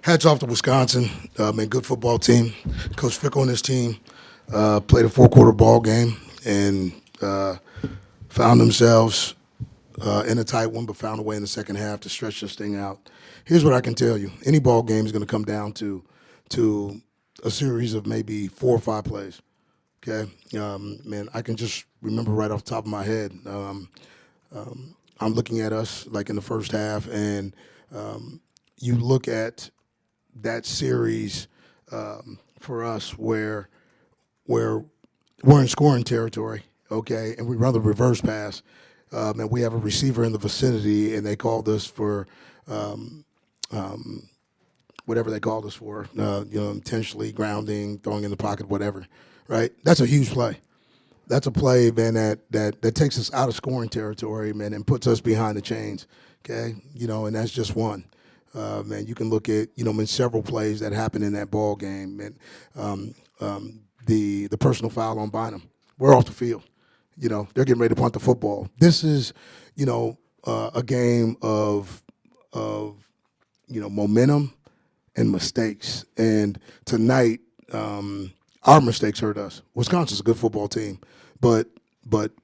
Hats off to Wisconsin. Man, good football team. Coach Fickle and his team played a four-quarter ball game and found themselves in a tight one, but found a way in the second half to stretch this thing out. Here's what I can tell you: any ball game is going to come down to a series of maybe 4 or 5 plays. Okay, man, I can just remember right off the top of my head. I'm looking at us like in the first half, and you look at that series for us where we're in scoring territory, okay, and we run the reverse pass, and we have a receiver in the vicinity, and they called us for whatever they called us for, intentionally grounding, throwing in the pocket, whatever, right? That's a huge play. That's a play, man, that takes us out of scoring territory, man, and puts us behind the chains, okay? And that's just one. Man, you can look at, in several plays that happened in that ball game, and the personal foul on Bynum. We're off the field. They're getting ready to punt the football. This is, a game of momentum and mistakes. And tonight, our mistakes hurt us. Wisconsin's a good football team, but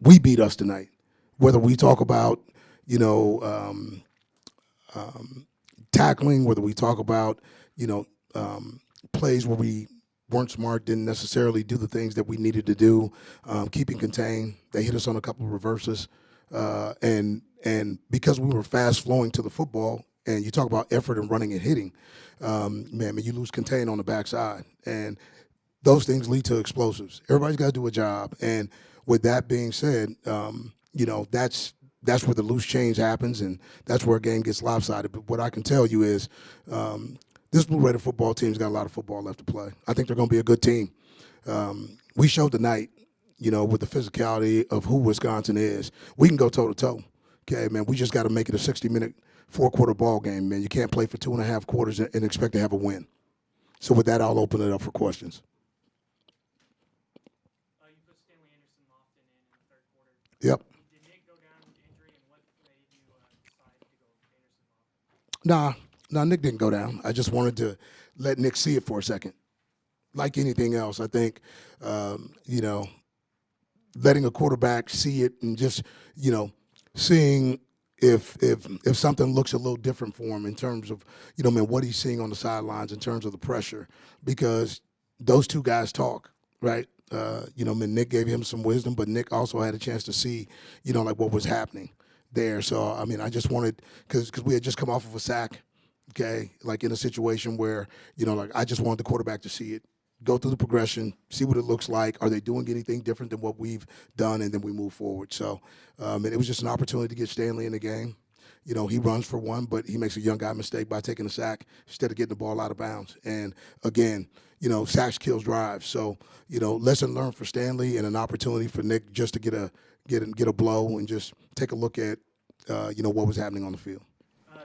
we beat us tonight. Whether we talk about, tackling, whether we talk about, plays where we weren't smart, didn't necessarily do the things that we needed to do, keeping contained. They hit us on a couple of reverses, and because we were fast flowing to the football, and you talk about effort and running and hitting, man, you lose contain on the backside, and those things lead to explosives. Everybody's got to do a job, and with that being said, that's where the loose change happens, and that's where a game gets lopsided. But what I can tell you is this Blue Raider football team's got a lot of football left to play. I think they're going to be a good team. We showed tonight, with the physicality of who Wisconsin is, we can go toe-to-toe. Okay, man, we just got to make it a 60-minute, four-quarter ball game, man. You can't play for 2.5 quarters and expect to have a win. So with that, I'll open it up for questions. You put Stanley Anderson Lofton in the third quarter. Yep. Did Nick go down with injury, and what made you decide to go with Anderson Lofton? Nah, Nick didn't go down. I just wanted to let Nick see it for a second. Like anything else, I think, letting a quarterback see it and just, seeing if something looks a little different for him in terms of, what he's seeing on the sidelines in terms of the pressure, because those two guys talk, right? Nick gave him some wisdom, but Nick also had a chance to see, like what was happening there. So, I just wanted, because we had just come off of a sack, okay, like in a situation where, I just wanted the quarterback to see it, go through the progression, see what it looks like. Are they doing anything different than what we've done? And then we move forward. So, and it was just an opportunity to get Stanley in the game. He runs for one, but he makes a young guy mistake by taking a sack instead of getting the ball out of bounds. And again, sacks kills drives. So, lesson learned for Stanley and an opportunity for Nick just to get a blow and just take a look at, what was happening on the field.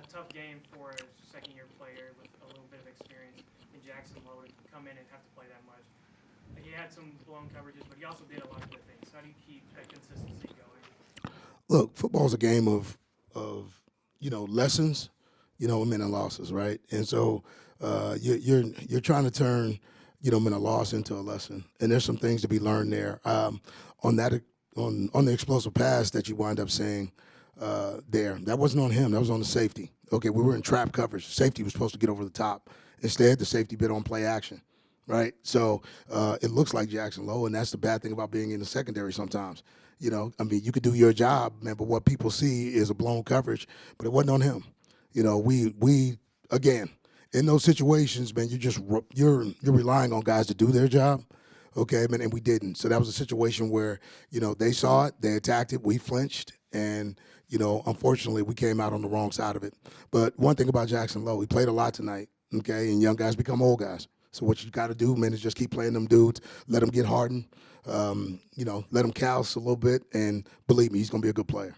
Tough game for a second-year player with a little bit of experience in Jackson Lowe to come in and have to play that much. He had some blown coverages, but he also did a lot of good things. How do you keep that consistency going? Look, football's a game of lessons, and win and losses, right? And so you're trying to turn win a loss into a lesson, and there's some things to be learned there. On the explosive pass that you wind up saying that wasn't on him. That was on the safety. Okay, we were in trap coverage. Safety was supposed to get over the top. Instead, the safety bit on play action, right? So it looks like Jackson Lowe, and that's the bad thing about being in the secondary sometimes. You could do your job, man, but what people see is a blown coverage, but it wasn't on him. We again, in those situations, man, you're relying on guys to do their job, okay, man, and we didn't. So that was a situation where, they saw it, they attacked it, we flinched, and, unfortunately, we came out on the wrong side of it. But one thing about Jackson Lowe, he played a lot tonight, okay, and young guys become old guys. So what you got to do, man, is just keep playing them dudes, let them get hardened, let him callous a little bit, and believe me, he's going to be a good player.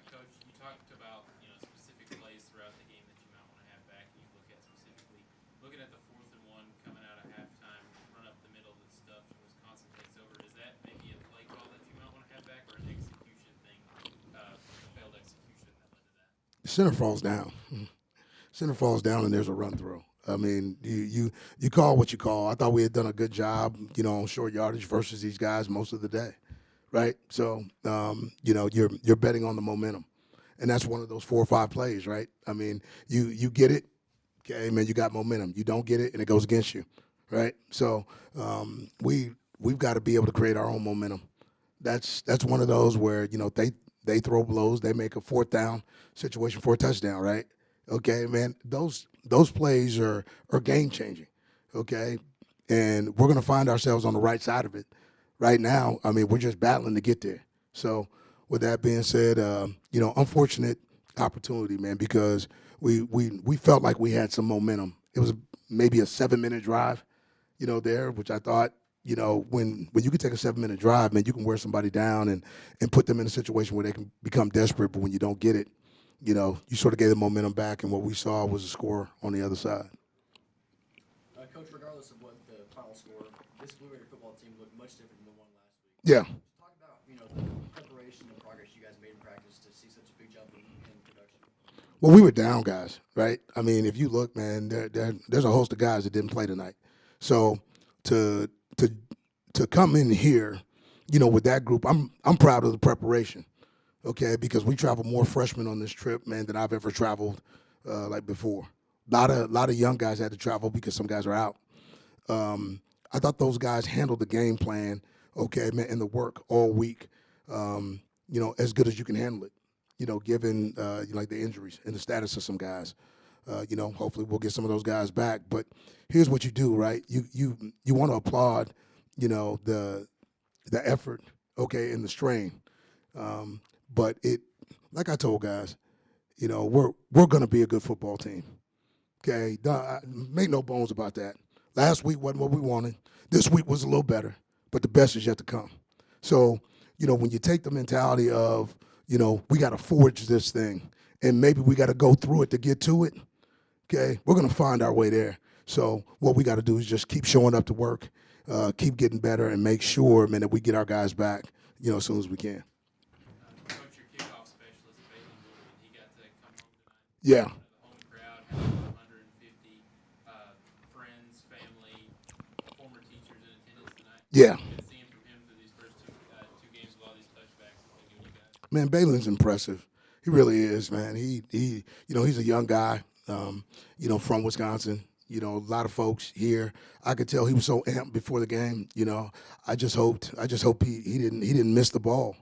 Coach, you talked about specific plays throughout the game that you might want to have back. You look at specifically looking at the 4th and 1 coming out of halftime, run up the middle of the stuff, and Wisconsin takes over. Is that maybe a play call that you might want to have back, or an execution thing, a failed execution that led to that? Center falls down. Center falls down, and there's a run through. I mean, you call what you call. I thought we had done a good job, on short yardage versus these guys most of the day, right? So, you're betting on the momentum, and that's one of those 4 or 5 plays, right? I mean, you get it, okay, man, you got momentum. You don't get it, and it goes against you, right? So, we've got to be able to create our own momentum. That's one of those where they throw blows, they make a 4th down situation for a touchdown, right? Okay, man, those plays are game changing, okay, and we're gonna find ourselves on the right side of it. Right now, I mean, we're just battling to get there. So, with that being said, unfortunate opportunity, man, because we felt like we had some momentum. It was maybe a 7-minute drive, there, which I thought, when you can take a 7-minute drive, man, you can wear somebody down and put them in a situation where they can become desperate. But when you don't get it, you sort of gave the momentum back, and what we saw was a score on the other side. Coach, regardless of what the final score, this Blue Raider football team looked much different than the one last week. Yeah. Talk about the preparation and progress you guys made in practice to see such a big jump in production. Well, we were down guys, right? I mean, if you look, man, there's a host of guys that didn't play tonight. So to come in here, with that group, I'm proud of the preparation, okay? Because we traveled more freshmen on this trip, man, than I've ever traveled like before. A lot of young guys had to travel because some guys are out. I thought those guys handled the game plan, okay, man, and the work all week, as good as you can handle it. Given like the injuries and the status of some guys. Hopefully we'll get some of those guys back. But here's what you do, right? You want to applaud, the effort, okay, and the strain. But like I told guys, we're going to be a good football team. Okay, make no bones about that. Last week wasn't what we wanted. This week was a little better, but the best is yet to come. So, when you take the mentality of, we got to forge this thing, and maybe we got to go through it to get to it, okay, we're going to find our way there. So what we got to do is just keep showing up to work, keep getting better, and make sure, man, that we get our guys back, as soon as we can. Coach, your kickoff specialist, Bailey Wood, he got to come home tonight. Yeah. The home crowd, had 150 friends, family, former teachers in attendance tonight. Yeah. Good seeing from him through these first two games with all these touchbacks that they're giving you guys. Man, Balin's impressive. He really is, man. He he's a young guy, from Wisconsin. A lot of folks here. I could tell he was so amped before the game. I just hoped he didn't miss the ball,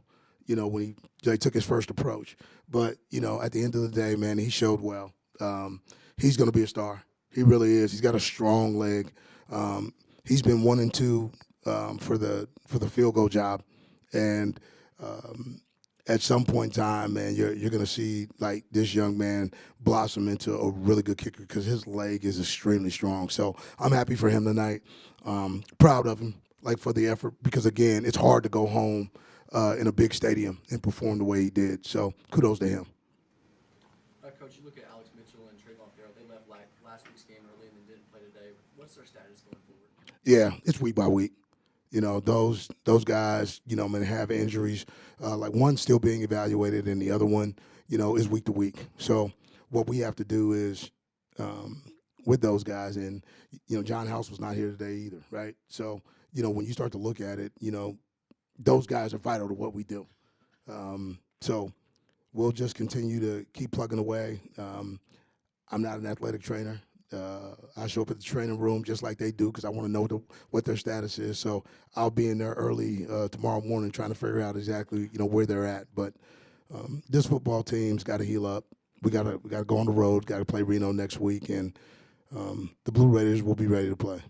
when he took his first approach. But at the end of the day, man, he showed well. He's going to be a star. He really is. He's got a strong leg. He's been 1 and 2 for the field goal job, and at some point in time, man, you're going to see like this young man blossom into a really good kicker because his leg is extremely strong. So I'm happy for him tonight. Proud of him, like for the effort, because again, it's hard to go home in a big stadium and perform the way he did. So kudos to him. Coach, you look at Alex Mitchell and Trayvon Farrell. They left last week's game early and then didn't play today. What's their status going forward? Yeah, it's week by week. Those guys, man, have injuries. Like one still being evaluated, and the other one, is week to week. So what we have to do is with those guys, and John House was not here today either, right? So when you start to look at it, those guys are vital to what we do. So we'll just continue to keep plugging away. I'm not an athletic trainer. I show up at the training room just like they do because I want to know what their status is. So I'll be in there early tomorrow morning trying to figure out exactly where they're at. But this football team's got to heal up. We got to go on the road. Got to play Reno next week, and the Blue Raiders will be ready to play.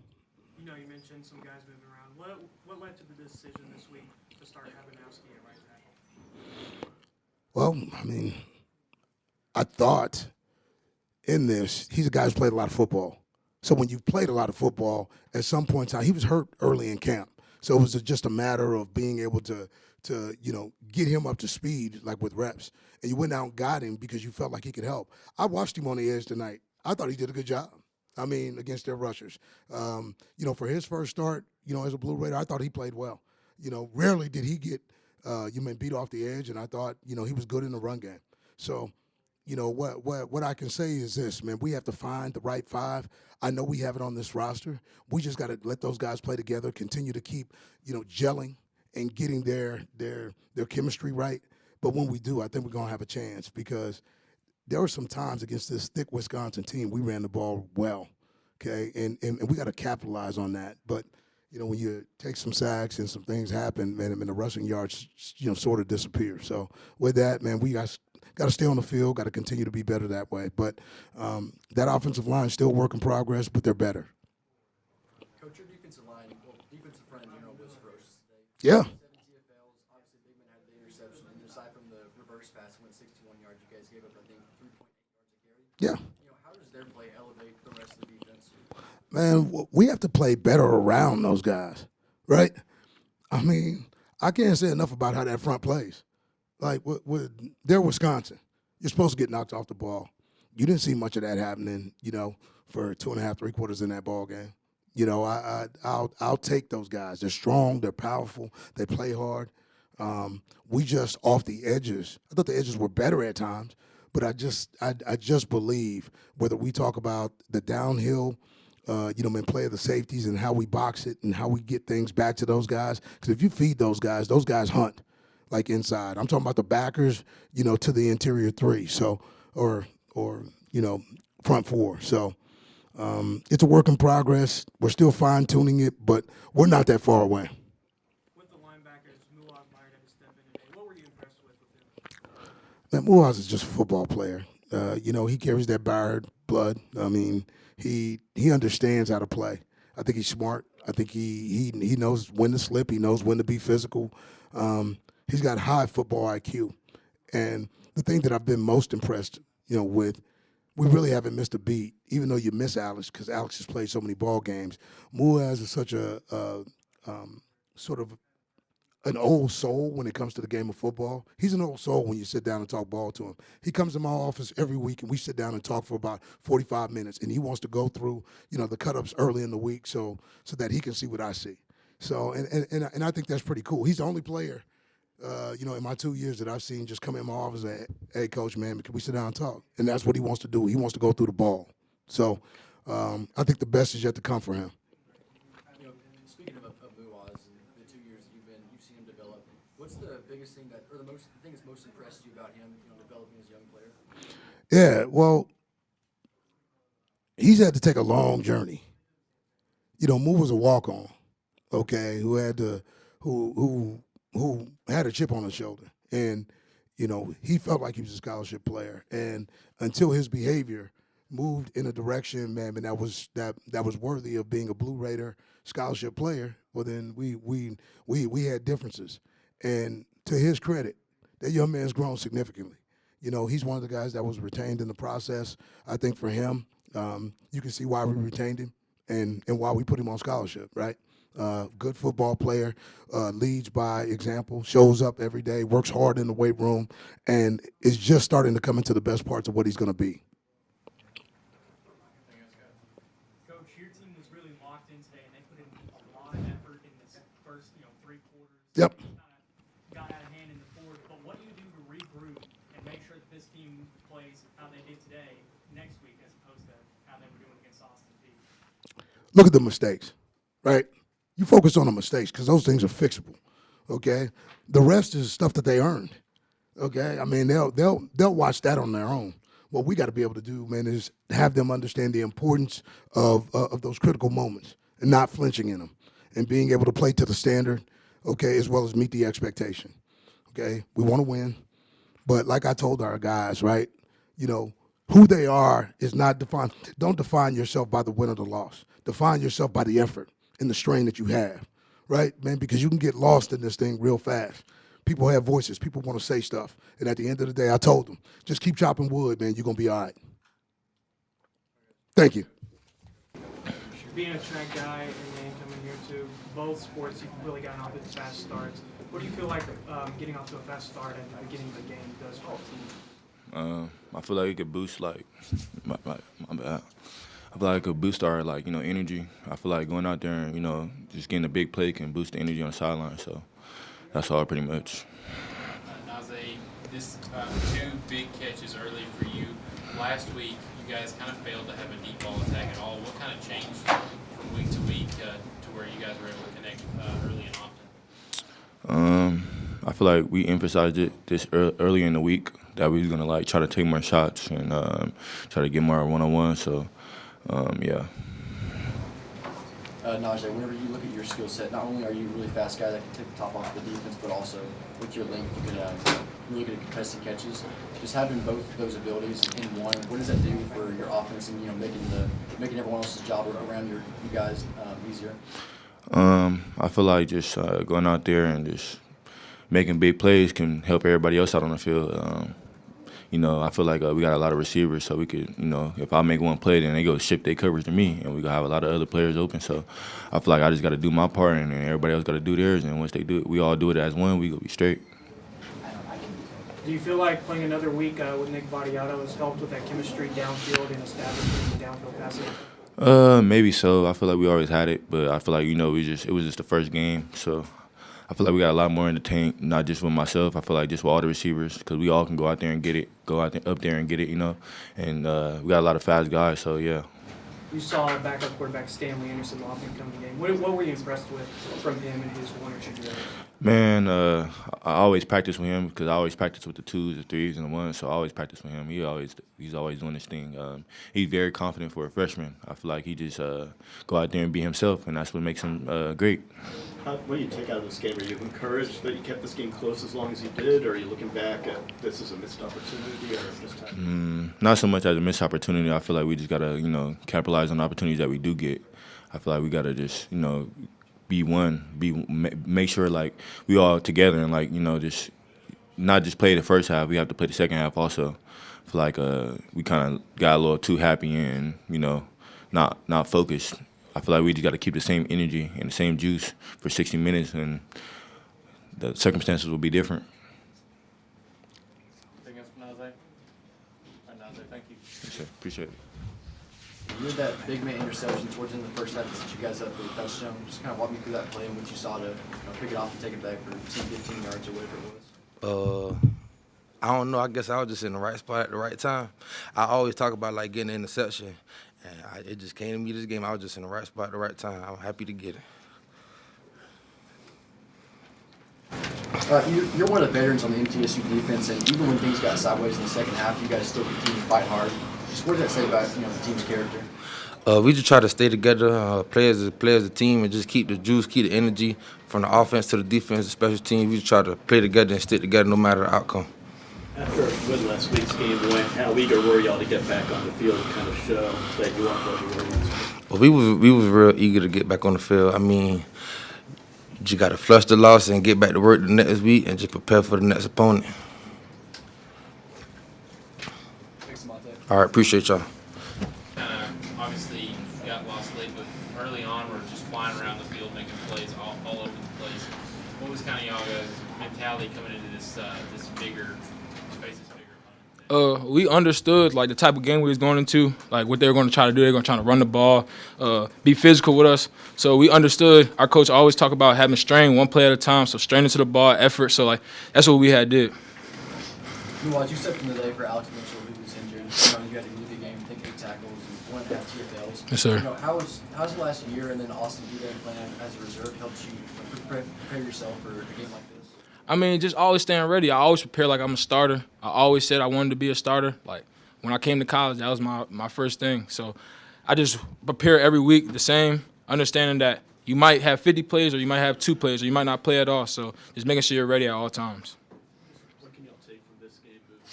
You mentioned some guys moving around. What led to the decision this week to start Abernowski at right tackle? Well, I mean, I thought in this, he's a guy who's played a lot of football. So when you've played a lot of football, at some point in time, he was hurt early in camp. So it was just a matter of being able to get him up to speed, like with reps. And you went out and got him because you felt like he could help. I watched him on the edge tonight. I thought he did a good job. I mean, against their rushers. For his first start, as a Blue Raider, I thought he played well. Rarely did he get beat off the edge, and I thought, he was good in the run game. So, you know, what I can say is this, man. We have to find the right five. I know we have it on this roster. We just got to let those guys play together, continue to keep, you know, gelling and getting their chemistry right. But when we do, I think we're going to have a chance because there were some times against this thick Wisconsin team we ran the ball well, okay? And we got to capitalize on that. But, you know, when you take some sacks and some things happen, man, I mean, the rushing yards, you know, sort of disappear. So with that, man, we got to stay on the field, got to continue to be better that way. But that offensive line is still work in progress, but they're better. Coach, your defensive line, well, defensive front in general was ferocious today. Yeah. 7 TFLs, obviously Bigman had the interception, and aside from the reverse pass, it went 61 yards. You guys gave up, I think, 3.8 yards a carry. Yeah. You know, how does their play elevate the rest of the defense? Man, we have to play better around those guys, right? I mean, I can't say enough about how that front plays. Like, they're Wisconsin. You're supposed to get knocked off the ball. You didn't see much of that happening, you know, for 2.5, 3 quarters in that ball game. You know, I'll take those guys. They're strong. They're powerful. They play hard. We just off the edges. I thought the edges were better at times, but I just believe whether we talk about the downhill, you know, and play of the safeties and how we box it and how we get things back to those guys. Because if you feed those guys hunt like inside. I'm talking about the backers, you know, to the interior three. So, or you know, front four. So. It's a work in progress. We're still fine-tuning it, but we're not that far away. With the linebackers, Muad Meyer had to step in today. What were you impressed with him? Man, Muaz is just a football player. You know, he carries that Bayard blood. I mean, he understands how to play. I think he's smart. I think he knows when to slip. He knows when to be physical. He's got high football IQ. And the thing that I've been most impressed, you know, with, we really haven't missed a beat, even though you miss Alex because Alex has played so many ball games. Muaz is such a sort of an old soul when it comes to the game of football. He's an old soul when you sit down and talk ball to him. He comes to my office every week, and we sit down and talk for about 45 minutes, and he wants to go through, you know, the cut-ups early in the week so that he can see what I see. So, and I think that's pretty cool. He's the only player, you know, in my 2 years that I've seen just come in my office and say, hey, Coach, man, can we sit down and talk? And that's what he wants to do. He wants to go through the ball. So I think the best is yet to come for him. You know, speaking of Muaz and the 2 years that you've seen him develop, what's the biggest thing the thing that's most impressed you about him, you know, developing as a young player? Yeah, well, he's had to take a long journey. You know, Moo was a walk-on, okay, who had a chip on his shoulder. And, you know, he felt like he was a scholarship player. And until his behavior moved in a direction, man, and that was worthy of being a Blue Raider scholarship player, well, then we had differences. And to his credit, that young man's grown significantly. You know, he's one of the guys that was retained in the process. I think for him, you can see why we retained him and why we put him on scholarship, right? Good football player, leads by example, shows up every day, works hard in the weight room, and is just starting to come into the best parts of what he's going to be. Coach, your team was really locked in today, and they put in a lot of effort in this first, you know, 3 quarters. Yep. Kind of got out of hand in the fourth. But what do you do to regroup and make sure that this team plays how they did today next week, as opposed to how they were doing against Austin Peay? Look at the mistakes, right? You focus on the mistakes because those things are fixable, okay? The rest is stuff that they earned, okay? I mean, they'll watch that on their own. What we got to be able to do, man, is have them understand the importance of those critical moments and not flinching in them and being able to play to the standard, okay, as well as meet the expectation, okay? We want to win, but like I told our guys, right, you know, who they are is not defined. Don't define yourself by the win or the loss. Define yourself by the effort and the strain that you have, right, man? Because you can get lost in this thing real fast. People have voices. People want to say stuff. And at the end of the day, I told them, just keep chopping wood, man. You're going to be all right. Thank you. Being a track guy and then coming here to both sports, you've really gotten off to fast starts. What do you feel like getting off to a fast start at the beginning of the game does for the team? I feel like it could boost, like, my bad. I feel like it could boost our, like, you know, energy. I feel like going out there and, you know, just getting a big play can boost the energy on the sideline. So that's all pretty much. Najee, This two big catches early for you. Last week, you guys kind of failed to have a deep ball attack at all. What kind of changed from week to week to where you guys were able to connect early and often? I feel like we emphasized it this early in the week that we was gonna like try to take more shots and try to get more one-on-one. So, yeah. Najee, whenever you look at your skill set, not only are you a really fast guy that can take the top off the defense, but also with your length, you can really good at contesting catches. Just having both those abilities in one, what does that do for your offense and making everyone else's job around you guys easier? I feel like just going out there and just making big plays can help everybody else out on the field. I feel like we got a lot of receivers, so we could, if I make one play, then they go ship their coverage to me, and we gonna have a lot of other players open. So I feel like I just got to do my part, and then everybody else got to do theirs. And once they do it, we all do it as one. We gonna be straight. Do you feel like playing another week with Nick Vadiato has helped with that chemistry downfield and establishing the downfield passing? Maybe so. I feel like we always had it, but I feel like it was just the first game, so. I feel like we got a lot more in the tank, not just with myself. I feel like just with all the receivers, because we all can go out there and get it, up there and get it, And we got a lot of fast guys, so yeah. You saw backup quarterback Stanley Anderson often come to the game. What were you impressed with from him and his 1 or 2 drills? Man, I always practice with him because I always practice with the 2s, the 3s, and the 1s. So I always practice with him. He's always doing this thing. He's very confident for a freshman. I feel like he just go out there and be himself, and that's what makes him great. What do you take out of this game? Are you encouraged that you kept this game close as long as you did, or are you looking back at this as a missed opportunity, or just time? Not so much as a missed opportunity. I feel like we just gotta, capitalize on the opportunities that we do get. I feel like we gotta just, be one, make sure like we all together and like just not just play the first half. We have to play the second half also. I feel like we kind of got a little too happy and not focused. I feel like we just got to keep the same energy and the same juice for 60 minutes, and the circumstances will be different. Anything else from Najee? All right, Najee, thank you. Yes, sir. Appreciate it. You had that big man interception towards the end of the first half that set you guys up for the touchdown. Just kind of walk me through that play and what you saw to pick it off and take it back for 10, 15 yards or whatever it was. I don't know. I guess I was just in the right spot at the right time. I always talk about like getting an interception, and it just came to me this game. I was just in the right spot at the right time. I'm happy to get it. You're one of the veterans on the MTSU defense, and even when things got sideways in the second half, you guys still continue to fight hard. Just what does that say about the team's character? We just try to stay together, play as a team, and just keep the juice, keep the energy from the offense to the defense, the special teams. We just try to play together and stick together no matter the outcome. After when last week's game went, how eager were y'all to get back on the field and kind of show that you weren't what you were once? Well, we was real eager to get back on the field. I mean, you got to flush the loss and get back to work the next week and just prepare for the next opponent. Thanks, Monte. All right, appreciate y'all. Obviously, you got lost late, but early on, we're just flying around the field, making plays all over the place. What was kind of y'all guys' mentality coming into this bigger space, this bigger opponent? We understood like the type of game we was going into, like what they were going to try to do. They're going to try to run the ball, be physical with us. So we understood. Our coach always talk about having strain one play at a time. So strain into the ball, effort. So like that's what we had did. Meanwhile, you stepped in today for Alex Mitchell, who was injured. You had to leave the game, take 8 tackles, and 1.5 TFLs. Yes, sir. How's the last year and then Austin D-Day plan as a reserve helped you prepare yourself for a game like this? I mean, just always staying ready. I always prepare like I'm a starter. I always said I wanted to be a starter. Like when I came to college, that was my first thing. So I just prepare every week the same, understanding that you might have 50 plays or you might have 2 plays or you might not play at all. So just making sure you're ready at all times. What can y'all take from this game moving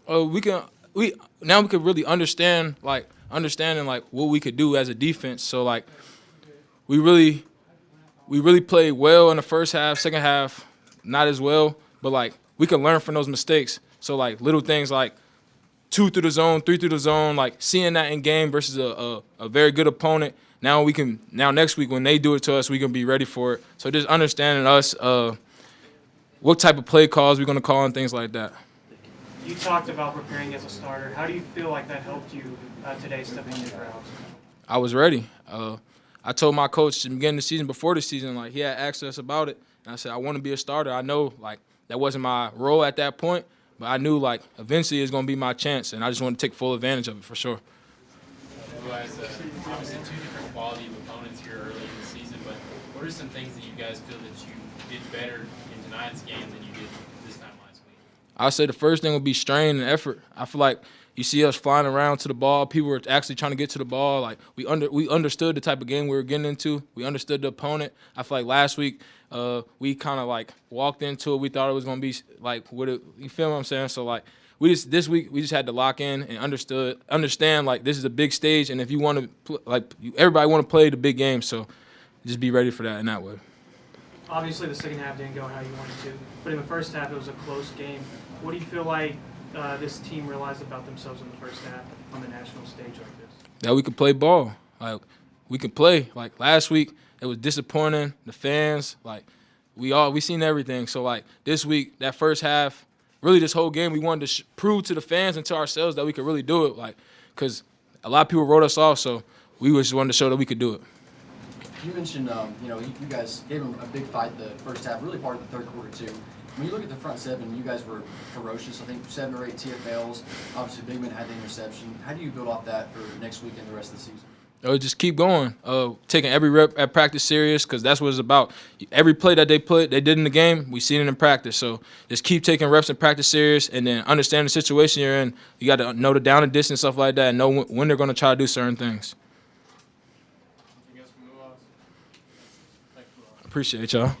forward? We can really understanding like what we could do as a defense. So like we really played well in the first half, second half not as well, but like we can learn from those mistakes. So like little things like 2 through the zone, 3 through the zone, like seeing that in game versus a very good opponent. Now next week when they do it to us, we can be ready for it. So just understanding us, what type of play calls we're gonna call and things like that. You talked about preparing as a starter. How do you feel like that helped you today stepping in for Alex? I was ready. I told my coach at the beginning of the season, before the season, like he had asked us about it, and I said I want to be a starter. I know like that wasn't my role at that point, But I knew like eventually it's gonna be my chance, and I just want to take full advantage of it for sure. Who has obviously two different quality of opponents here early in the season, but what are some things that you guys feel that you did better in tonight's game than you did this time last week? I'd say the first thing would be strain and effort. I feel like you see us flying around to the ball. People were actually trying to get to the ball. Like we understood the type of game we were getting into. We understood the opponent. I feel like last week we kind of like walked into it. We thought it was gonna be like you feel what I'm saying? So like this week we just had to lock in and understand like this is a big stage, and if you want to everybody want to play the big game, so just be ready for that in that way. Obviously, the second half didn't go how you wanted to, but in the first half, it was a close game. What do you feel like this team realized about themselves in the first half on the national stage like this? That we could play ball. Like we could play. Like last week, it was disappointing. The fans, like we seen everything. So like this week, that first half, really this whole game, we wanted to prove to the fans and to ourselves that we could really do it. Like, cause a lot of people wrote us off, so we just wanted to show that we could do it. You mentioned, you guys gave them a big fight the first half, really part of the third quarter too. When you look at the front seven, you guys were ferocious. I think 7 or 8 TFLs. Obviously, Bigman had the interception. How do you build off that for next week and the rest of the season? Just keep going, taking every rep at practice serious, because that's what it's about. Every play that they did in the game, we seen it in practice. So just keep taking reps in practice serious, and then understand the situation you're in. You got to know the down and distance, stuff like that, and know when they're going to try to do certain things. Appreciate y'all.